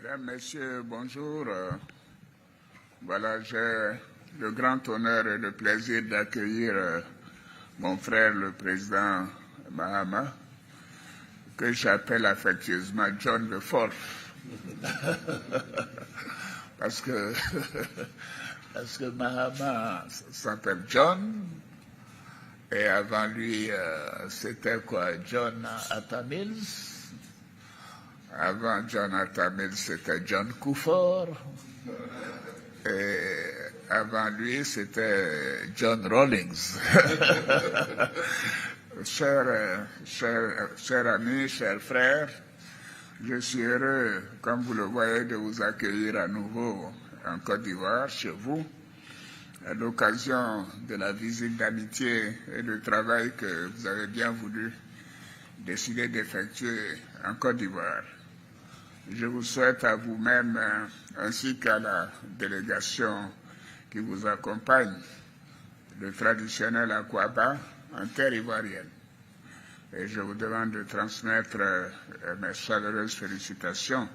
Mesdames, Messieurs, bonjour. Voilà, j'ai le grand honneur et le plaisir d'accueillir mon frère, le président Mahama, que j'appelle affectueusement John the Fourth. parce que Mahama s'appelle John, et avant lui, c'était quoi, John Atta Mills. Avant John Atta Mills, c'était John Kufuor. Et avant lui, c'était John Rawlings. Chers amis, chers frères, je suis heureux, comme vous le voyez, de vous accueillir à nouveau en Côte d'Ivoire, chez vous, à l'occasion de la visite d'amitié et de travail que vous avez bien voulu décider d'effectuer en Côte d'Ivoire. Je vous souhaite à vous-même ainsi qu'à la délégation qui vous accompagne le traditionnel Akwaba en terre ivoirienne. Et je vous demande de transmettre mes chaleureuses félicitations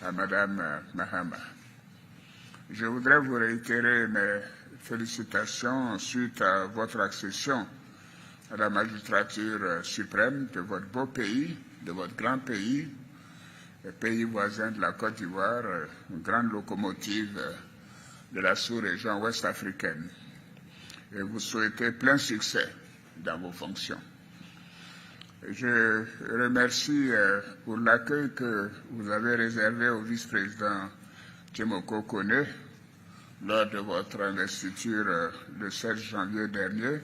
à Madame Mahama. Je voudrais vous réitérer mes félicitations suite à votre accession à la magistrature suprême de votre beau pays, de votre grand pays, le pays voisin de la Côte d'Ivoire, une grande locomotive de la sous-région ouest-africaine. Et vous souhaitez plein succès dans vos fonctions. Je remercie pour l'accueil que vous avez réservé au vice-président Tchemoko Kone lors de votre investiture le 16 janvier dernier.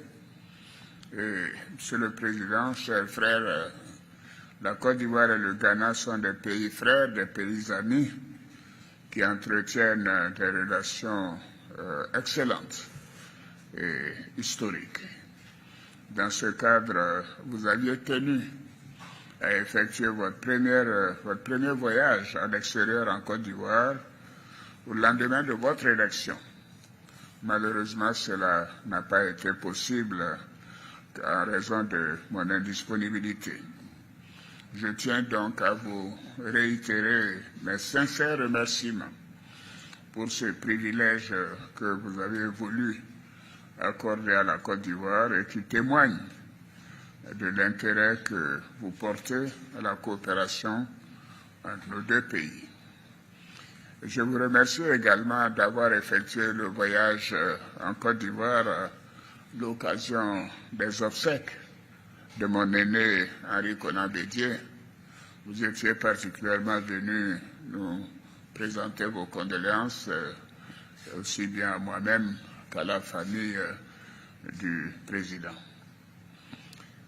Et, Monsieur le Président, chers frères, la Côte d'Ivoire et le Ghana sont des pays frères, des pays amis qui entretiennent des relations excellentes et historiques. Dans ce cadre, vous aviez tenu à effectuer votre premier voyage à l'extérieur en Côte d'Ivoire au lendemain de votre élection. Malheureusement, cela n'a pas été possible en raison de mon indisponibilité. Je tiens donc à vous réitérer mes sincères remerciements pour ce privilège que vous avez voulu accorder à la Côte d'Ivoire et qui témoigne de l'intérêt que vous portez à la coopération entre nos deux pays. Je vous remercie également d'avoir effectué le voyage en Côte d'Ivoire à l'occasion des obsèques de mon aîné Henri Konan Bédié. Vous étiez particulièrement venu nous présenter vos condoléances, aussi bien à moi-même qu'à la famille du président.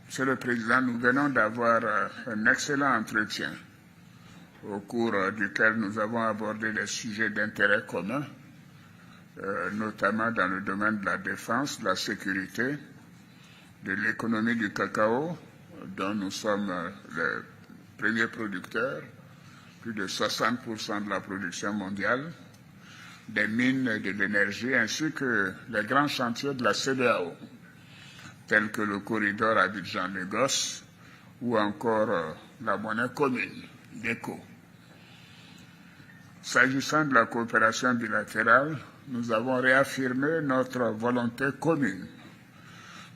Monsieur le Président, nous venons d'avoir un excellent entretien au cours duquel nous avons abordé des sujets d'intérêt commun, notamment dans le domaine de la défense, de la sécurité, de l'économie du cacao, dont nous sommes le premier producteur, plus de 60% de la production mondiale, des mines et de l'énergie, ainsi que les grands chantiers de la CEDEAO, tels que le corridor Abidjan-Lagos ou encore la monnaie commune, l'ECO. S'agissant de la coopération bilatérale, nous avons réaffirmé notre volonté commune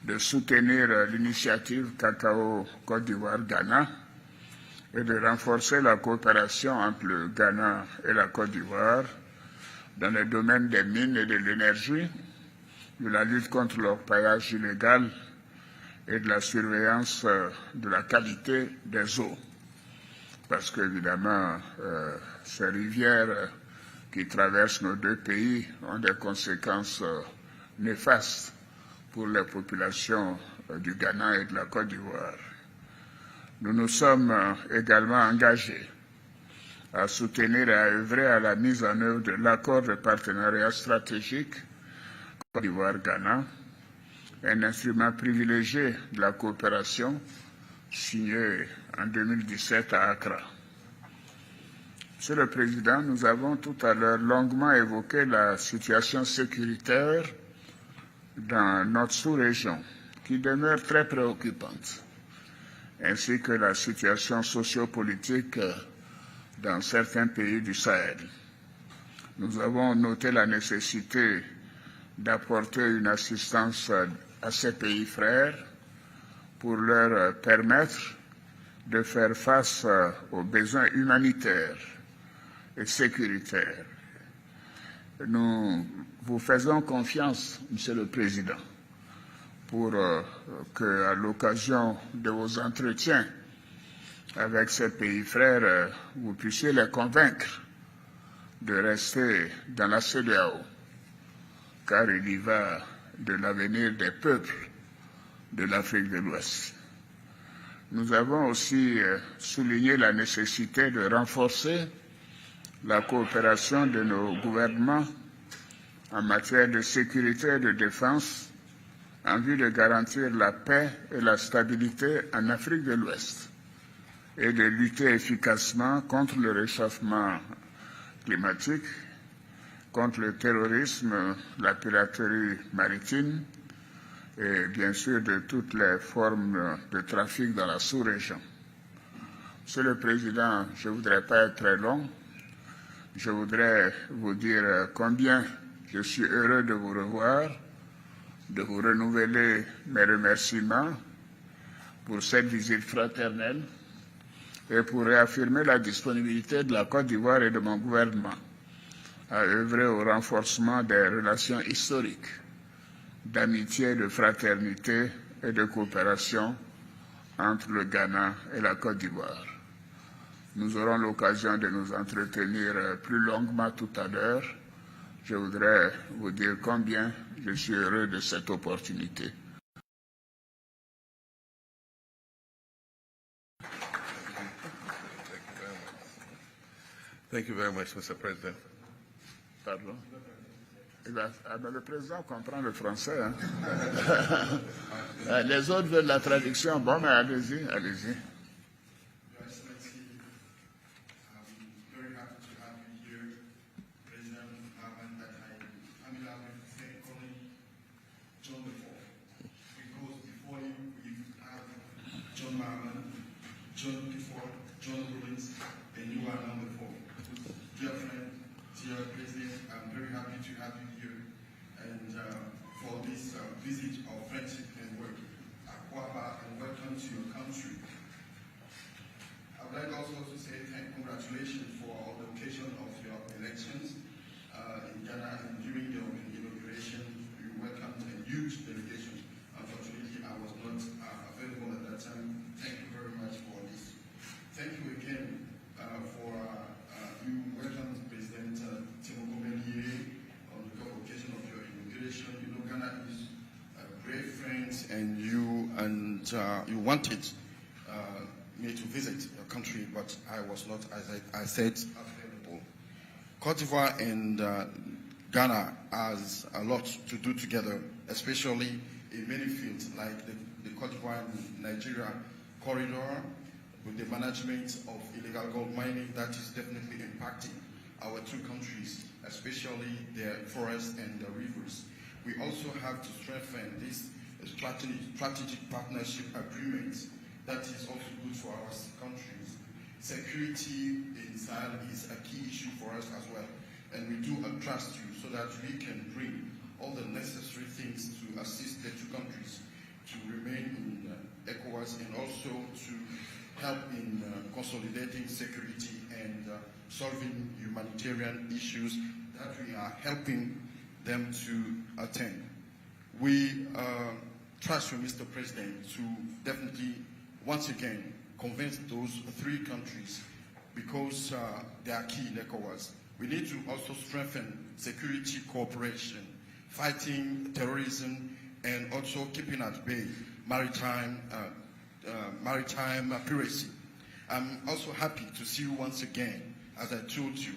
de soutenir l'initiative Cacao Côte d'Ivoire-Ghana et de renforcer la coopération entre le Ghana et la Côte d'Ivoire dans les domaines des mines et de l'énergie, de la lutte contre l'orpaillage illégal et de la surveillance de la qualité des eaux. Parce qu'évidemment, ces rivières qui traversent nos deux pays ont des conséquences néfastes pour les populations du Ghana et de la Côte d'Ivoire. Nous nous sommes également engagés à soutenir et à œuvrer à la mise en œuvre de l'accord de partenariat stratégique Côte d'Ivoire-Ghana, un instrument privilégié de la coopération signé en 2017 à Accra. Monsieur le Président, nous avons tout à l'heure longuement évoqué la situation sécuritaire dans notre sous-région, qui demeure très préoccupante, ainsi que la situation sociopolitique dans certains pays du Sahel. Nous avons noté la nécessité d'apporter une assistance à ces pays frères pour leur permettre de faire face aux besoins humanitaires et sécuritaires. Nous vous faisons confiance, Monsieur le Président, pour qu'à l'occasion de vos entretiens avec ces pays frères, vous puissiez les convaincre de rester dans la CEDEAO, car il y va de l'avenir des peuples de l'Afrique de l'Ouest. Nous avons aussi souligné la nécessité de renforcer la coopération de nos gouvernements en matière de sécurité et de défense en vue de garantir la paix et la stabilité en Afrique de l'Ouest et de lutter efficacement contre le réchauffement climatique, contre le terrorisme, la piraterie maritime et bien sûr de toutes les formes de trafic dans la sous-région. Monsieur le Président, je ne voudrais pas être très long. Je voudrais vous dire combien je suis heureux de vous revoir, de vous renouveler mes remerciements pour cette visite fraternelle et pour réaffirmer la disponibilité de la Côte d'Ivoire et de mon gouvernement à œuvrer au renforcement des relations historiques, d'amitié, de fraternité et de coopération entre le Ghana et la Côte d'Ivoire. Nous aurons l'occasion de nous entretenir plus longuement tout à l'heure. Je voudrais vous dire combien je suis heureux de cette opportunité. Thank you very much, Mr. President. Pardon? Le président comprend le français. Hein? Les autres veulent la traduction. Bon, mais allez-y, allez-y. Visit of friendship and work, Akwaba, and welcome to your country. I would like also to say congratulations for the occasion of your elections in Ghana, and during your inauguration, you welcomed a huge delegation. Unfortunately, I was not available at that time. Thank you very much for this. Thank you again for you welcomed President Timo Komelie on the occasion of your inauguration. You know, Ghana is great friends, and you wanted me to visit your country, but I was not, as I said, available. Cote d'Ivoire and Ghana has a lot to do together, especially in many fields like the Cote d'Ivoire-Nigeria corridor, with the management of illegal gold mining. That is definitely impacting our two countries, especially their forests and the rivers. We also have to strengthen this strategic partnership agreement that is also good for our countries. Security in Sahel is a key issue for us as well, and we do trust you so that we can bring all the necessary things to assist the two countries to remain in ECOWAS, and also to help in consolidating security and solving humanitarian issues that we are helping them to attend. We trust you, Mr. President, to definitely once again convince those three countries, because they are key in ECOWAS. We need to also strengthen security cooperation, fighting terrorism, and also keeping at bay maritime piracy. I'm also happy to see you once again. As I told you,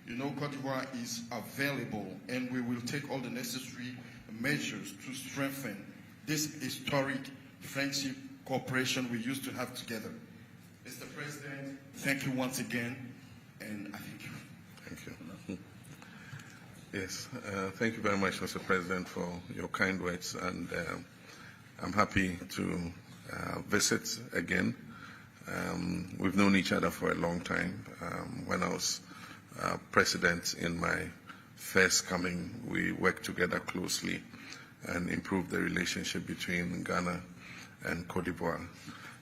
you know, Cote d'Ivoire is available, and we will take all the necessary measures to strengthen this historic friendship cooperation we used to have together. Mr. President, thank you once again, and I thank you. Thank you. Yes, thank you very much, Mr. President, for your kind words, and I'm happy to visit again We've known each other for a long time. When I was president in my first coming, we worked together closely and improved the relationship between Ghana and Cote d'Ivoire.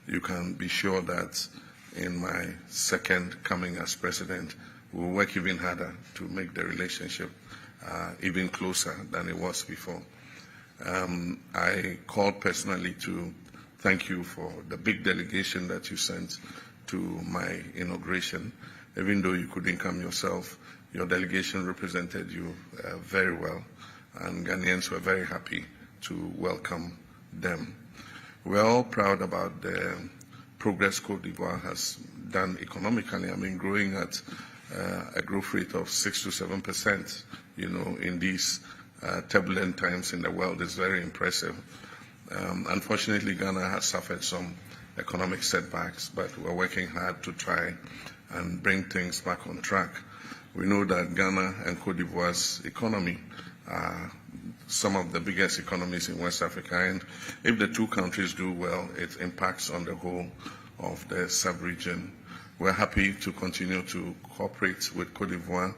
You can be sure that in my second coming as president, we'll work even harder to make the relationship even closer than it was before. I called personally to thank you for the big delegation that you sent to my inauguration. Even though you couldn't come yourself, your delegation represented you very well, and Ghanaians were very happy to welcome them. We're all proud about the progress Cote d'Ivoire has done economically. I mean, growing at a growth rate of 6 to 7%, in these turbulent times in the world is very impressive. Unfortunately, Ghana has suffered some economic setbacks, but we're working hard to try and bring things back on track. We know that Ghana and Cote d'Ivoire's economy are some of the biggest economies in West Africa, and if the two countries do well, it impacts on the whole of the sub-region. We're happy to continue to cooperate with Cote d'Ivoire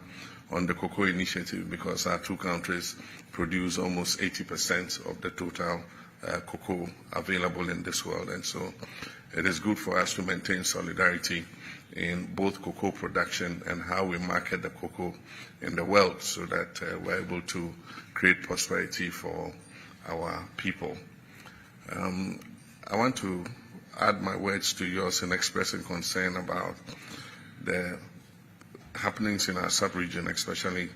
on the Cocoa Initiative because our two countries produce almost 80% of the total cocoa available in this world, and so it is good for us to maintain solidarity in both cocoa production and how we market the cocoa in the world so that we're able to create prosperity for our people. I want to add my words to yours in expressing concern about the happenings in our sub-region, especially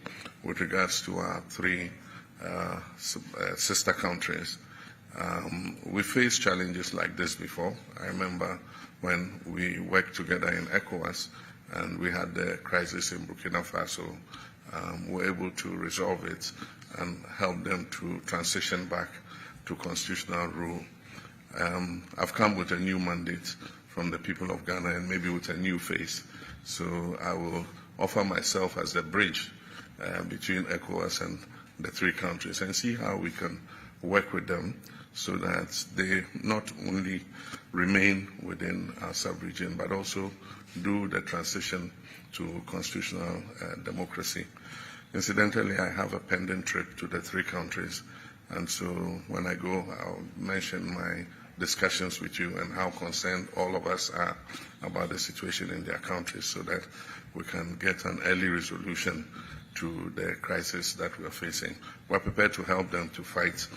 with regards to our three sister countries. We faced challenges like this before. I remember when we worked together in ECOWAS and we had the crisis in Burkina Faso, we were able to resolve it and help them to transition back to constitutional rule. I've come with a new mandate from the people of Ghana and maybe with a new face. So I will offer myself as the bridge between ECOWAS and the three countries and see how we can work with them so that they not only remain within our sub-region, but also do the transition to constitutional democracy. Incidentally, I have a pending trip to the three countries, and so when I go, I'll mention my discussions with you and how concerned all of us are about the situation in their countries so that we can get an early resolution to the crisis that we are facing. We're prepared to help them to fight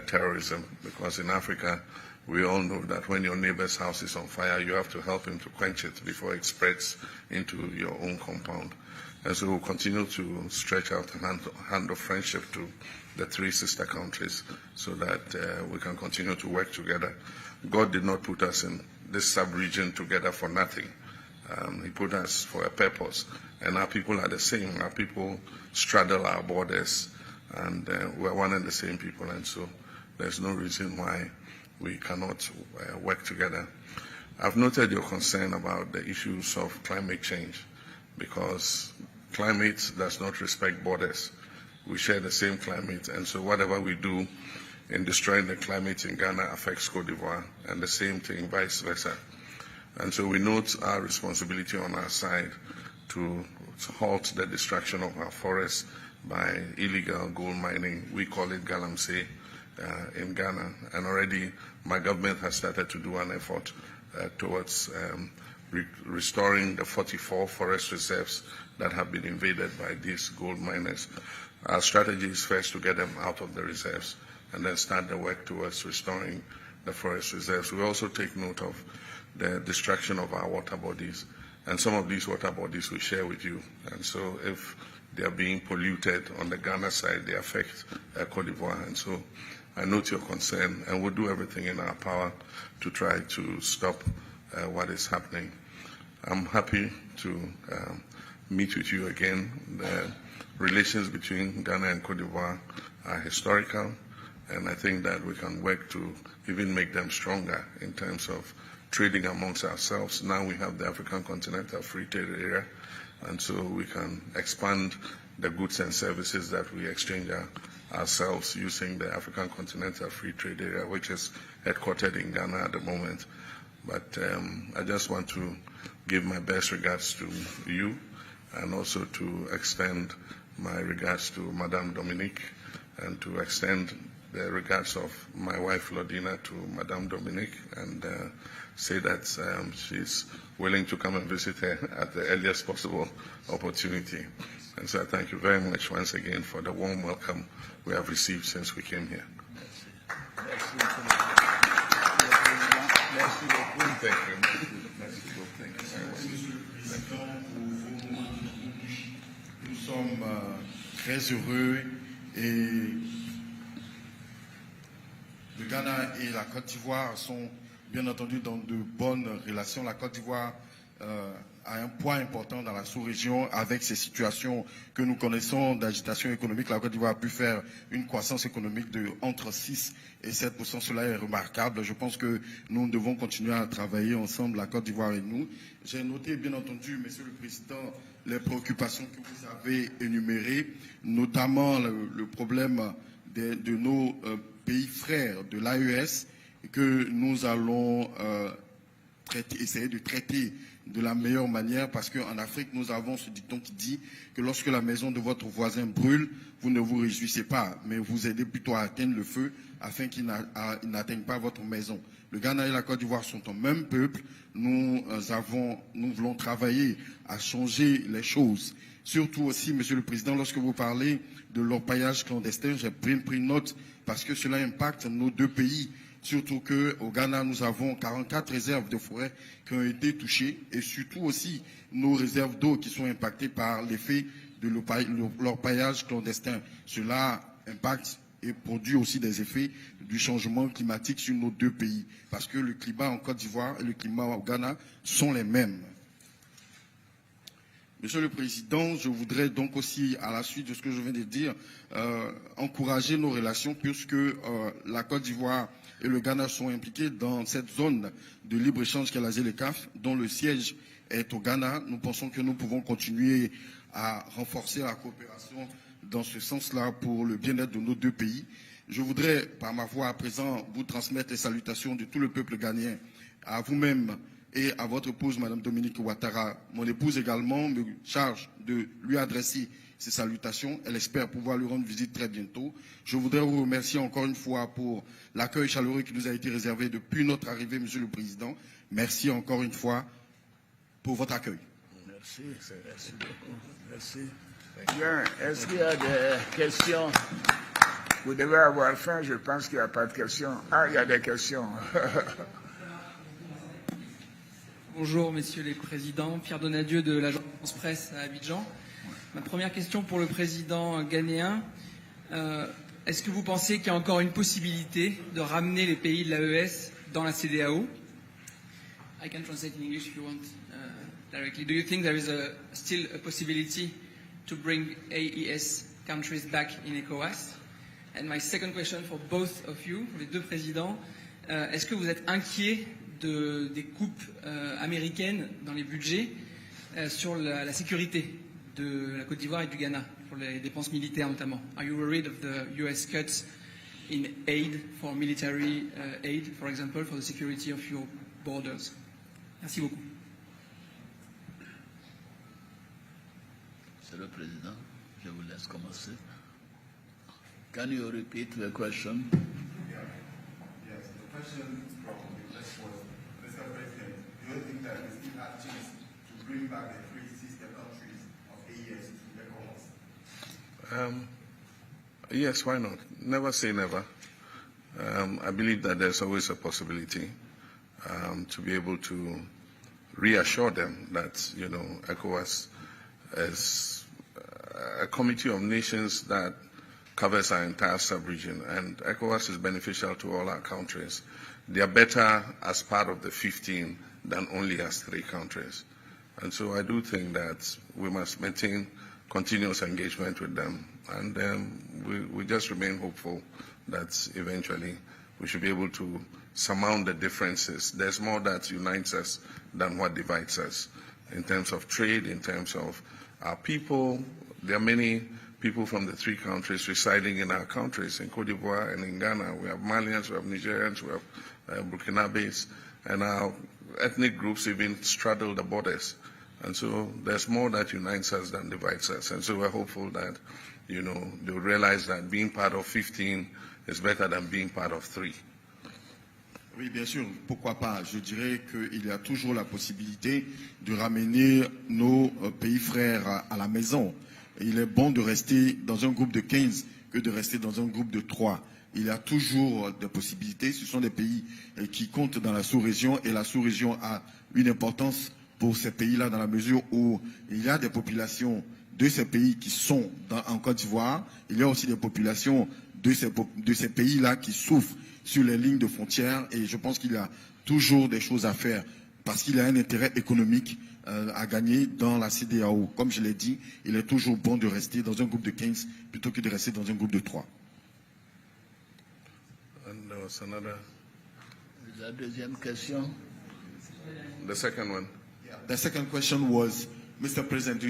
terrorism, because in Africa, we all know that when your neighbor's house is on fire, you have to help him to quench it before it spreads into your own compound. And so we'll continue to stretch out a hand of friendship to the three sister countries so that we can continue to work together. God did not put us in this sub-region together for nothing. He put us for a purpose, and our people are the same. Our people straddle our borders, and we're one and the same people, and so there's no reason why we cannot work together. I've noted your concern about the issues of climate change, because climate does not respect borders. We share the same climate, and so whatever we do in destroying the climate in Ghana affects Cote d'Ivoire, and the same thing vice versa. And so we note our responsibility on our side to halt the destruction of our forests by illegal gold mining. We call it galamsey in Ghana, and already my government has started to do an effort towards restoring the 44 forest reserves that have been invaded by these gold miners. Our strategy is first to get them out of the reserves and then start the work towards restoring the forest reserves. We also take note of the destruction of our water bodies, and some of these water bodies we share with you. And so if they are being polluted on the Ghana side, they affect Cote d'Ivoire. And so I note your concern, and we'll do everything in our power to try to stop what is happening. I'm happy to meet with you again. The relations between Ghana and Cote d'Ivoire are historical, and I think that we can work to even make them stronger in terms of trading amongst ourselves. Now we have the African Continental Free Trade Area, and so we can expand the goods and services that we exchange ourselves using the African Continental Free Trade Area, which is headquartered in Ghana at the moment. But I just want to give my best regards to you and also to extend my regards to Madame Dominique and to extend the regards of my wife Lodina to Madame Dominique and say that she's willing to come and visit her at the earliest possible opportunity. And so I thank you very much once again for the warm welcome we have received since we came here. Thank you. Nous sommes très heureux et le Ghana et la Côte d'Ivoire sont bien entendu dans de bonnes relations. La Côte d'Ivoire a un poids important dans la sous-région avec ces situations que nous connaissons d'agitation économique. La Côte d'Ivoire a pu faire une croissance économique de entre 6 et 7%. Cela est remarquable. Je pense que nous devons continuer à travailler ensemble, la Côte d'Ivoire et nous. J'ai noté, bien entendu, Monsieur le Président, les préoccupations que vous avez énumérées, notamment le problème de nos pays frères de l'AES que nous allons essayer de traiter de la meilleure manière parce qu'en Afrique, nous avons ce dicton qui dit que lorsque la maison de votre voisin brûle, vous ne vous réjouissez pas, mais vous aidez plutôt à atteindre le feu afin qu'il n'atteigne pas votre maison. Le Ghana et la Côte d'Ivoire sont un même peuple. Nous voulons travailler à changer les choses. Surtout aussi, Monsieur le Président, lorsque vous parlez de l'orpaillage clandestin, j'ai pris note parce que cela impacte nos deux pays. Surtout qu'au Ghana, nous avons 44 réserves de forêt qui ont été touchées et surtout aussi nos réserves d'eau qui sont impactées par l'effet de l'orpaillage clandestin. Cela impacte et produit aussi des effets du changement climatique sur nos deux pays parce que le climat en Côte d'Ivoire et le climat au Ghana sont les mêmes. Monsieur le Président, je voudrais donc aussi, à la suite de ce que je viens de dire, encourager nos relations puisque la Côte d'Ivoire et le Ghana sont impliqués dans cette zone de libre-échange qu'est la ZLECAf, dont le siège est au Ghana. Nous pensons que nous pouvons continuer à renforcer la coopération dans ce sens-là pour le bien-être de nos deux pays. Je voudrais, par ma voix à présent, vous transmettre les salutations de tout le peuple ghanéen, à vous-même et à votre épouse, Madame Dominique Ouattara. Mon épouse également me charge de lui adresser ces salutations. Elle espère pouvoir lui rendre visite très bientôt. Je voudrais vous remercier encore une fois pour l'accueil chaleureux qui nous a été réservé depuis notre arrivée, Monsieur le Président. Merci encore une fois pour votre accueil. Merci beaucoup. Merci. Bien, est-ce qu'il y a des questions? Vous devez avoir faim, je pense qu'il n'y a pas de questions. Ah, il y a des questions. Bonjour, messieurs les présidents. Pierre Donadieu de l'agence presse à Abidjan. Ma première question pour le président ghanéen. Est-ce que vous pensez qu'il y a encore une possibilité de ramener les pays de l'AES dans la CEDEAO? I can translate in English if you want directly. Do you think there is still a possibility to bring AES countries back in ECOWAS? And my second question for both of you, les deux présidents, est-ce que vous êtes inquiets des coupes américaines dans les budgets sur la sécurité de la Côte d'Ivoire et du Ghana, pour les dépenses militaires notamment? Are you worried of the US cuts in aid for military aid, for example, for the security of your borders? Merci beaucoup. Monsieur le Président, je vous laisse commencer. Can you repeat the question? Yes, the question from the press was, Mr. President, do you think that we still have a chance to bring back the three sister countries of AES to ECOWAS? Yes, why not? Never say never. I believe that there's always a possibility to be able to reassure them that, ECOWAS is a committee of nations that covers our entire sub-region, and ECOWAS is beneficial to all our countries. They are better as part of the 15 than only as 3 countries. And so I do think that we must maintain continuous engagement with them, and we just remain hopeful that eventually we should be able to surmount the differences. There's more that unites us than what divides us in terms of trade, in terms of our people. There are many people from the 3 countries residing in our countries, in Cote d'Ivoire and in Ghana. We have Malians, we have Nigerians, we have Burkinabes, and our ethnic groups even straddle the borders. And so there's more that unites us than divides us. And so we're hopeful that, they'll realize that being part of 15 is better than being part of 3. Oui, bien sûr, pourquoi pas. Je dirais qu'il y a toujours la possibilité de ramener nos pays frères à la maison. Et il est bon de rester dans un groupe de 15 que de rester dans un groupe de 3. Il y a toujours des possibilités. Ce sont des pays qui comptent dans la sous-région et la sous-région a une importance pour ces pays-là dans la mesure où il y a des populations de ces pays qui sont en Côte d'Ivoire. Il y a aussi des populations de ces pays-là qui souffrent sur les lignes de frontières et je pense qu'il y a toujours des choses à faire parce qu'il y a un intérêt économique à gagner dans la CEDEAO. Comme je l'ai dit, il est toujours bon de rester dans un groupe de 15 plutôt que de rester dans un groupe de 3. La deuxième question. The second one. The second question was, Mr. President,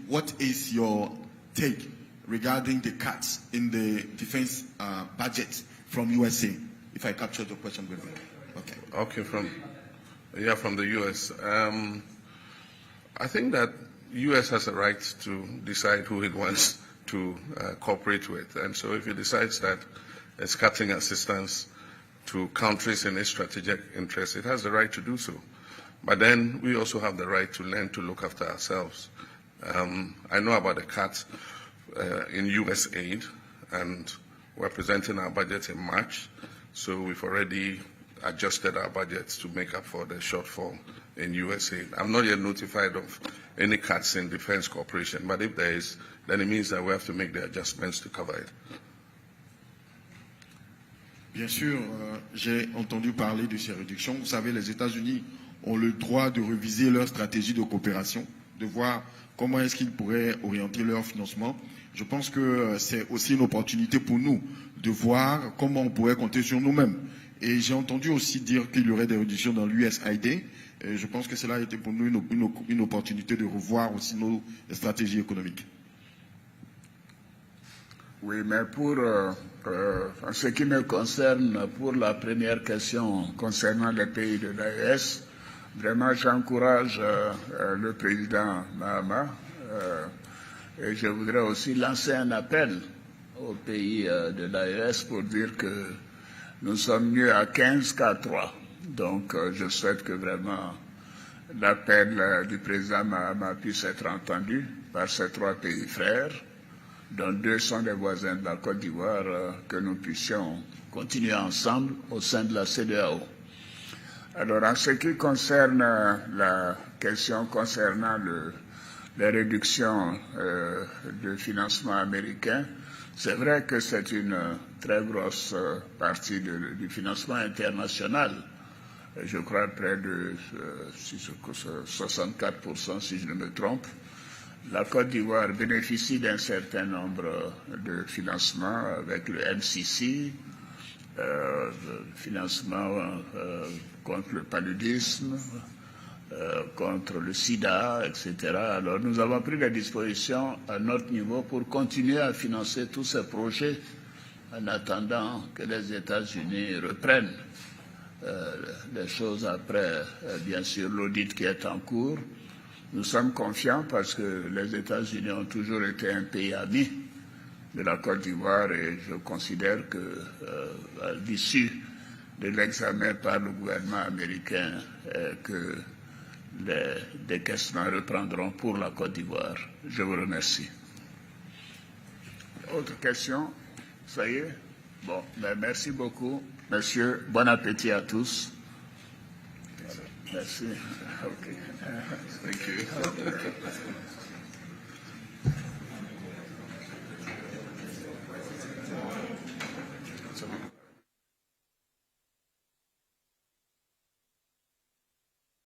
what is your take regarding the cuts in the defense budget from USA? If I captured the question correctly. Okay, from the U.S. I think that U.S. has a right to decide who it wants to cooperate with. And so if it decides that it's cutting assistance to countries in its strategic interest, it has the right to do so. But then we also have the right to learn to look after ourselves. I know about the cuts in U.S. aid, and we're presenting our budget in March. So we've already adjusted our budgets to make up for the shortfall in U.S. aid. I'm not yet notified of any cuts in defense cooperation, but if there is, then it means that we have to make the adjustments to cover it. Bien sûr, j'ai entendu parler de ces réductions. Vous savez, les États-Unis ont le droit de reviser leur stratégie de coopération, de voir comment est-ce qu'ils pourraient orienter leur financement. Je pense que c'est aussi une opportunité pour nous de voir comment on pourrait compter sur nous-mêmes. Et j'ai entendu aussi dire qu'il y aurait des réductions dans l'USAID. Et je pense que cela a été pour nous une opportunité de revoir aussi nos stratégies économiques. Oui, mais pour en ce qui me concerne, pour la première question concernant les pays de l'AES, vraiment j'encourage le président Mahama et je voudrais aussi lancer un appel aux pays de l'AES pour dire que nous sommes mieux à 15 qu'à 3. Donc je souhaite que vraiment l'appel du président Mahama puisse être entendu par ces 3 pays frères, dont 2 sont des voisins de la Côte d'Ivoire, que nous puissions continuer ensemble au sein de la CEDEAO. Alors, en ce qui concerne la question concernant les réductions de financement américain, c'est vrai que c'est une très grosse partie du financement international. Je crois près de 64%, si je ne me trompe. La Côte d'Ivoire bénéficie d'un certain nombre de financements avec le MCC, financement contre le paludisme, contre le sida, etc. Alors nous avons pris des dispositions à notre niveau pour continuer à financer tous ces projets en attendant que les États-Unis reprennent les choses après, bien sûr, l'audit qui est en cours. Nous sommes confiants parce que les États-Unis ont toujours été un pays ami de la Côte d'Ivoire et je considère que à l'issue de l'examen par le gouvernement américain que les décaissements reprendront pour la Côte d'Ivoire. Je vous remercie. Autre question? Ça y est? Bon, ben merci beaucoup. Monsieur, bon appétit à tous. Merci. Okay. Thank you.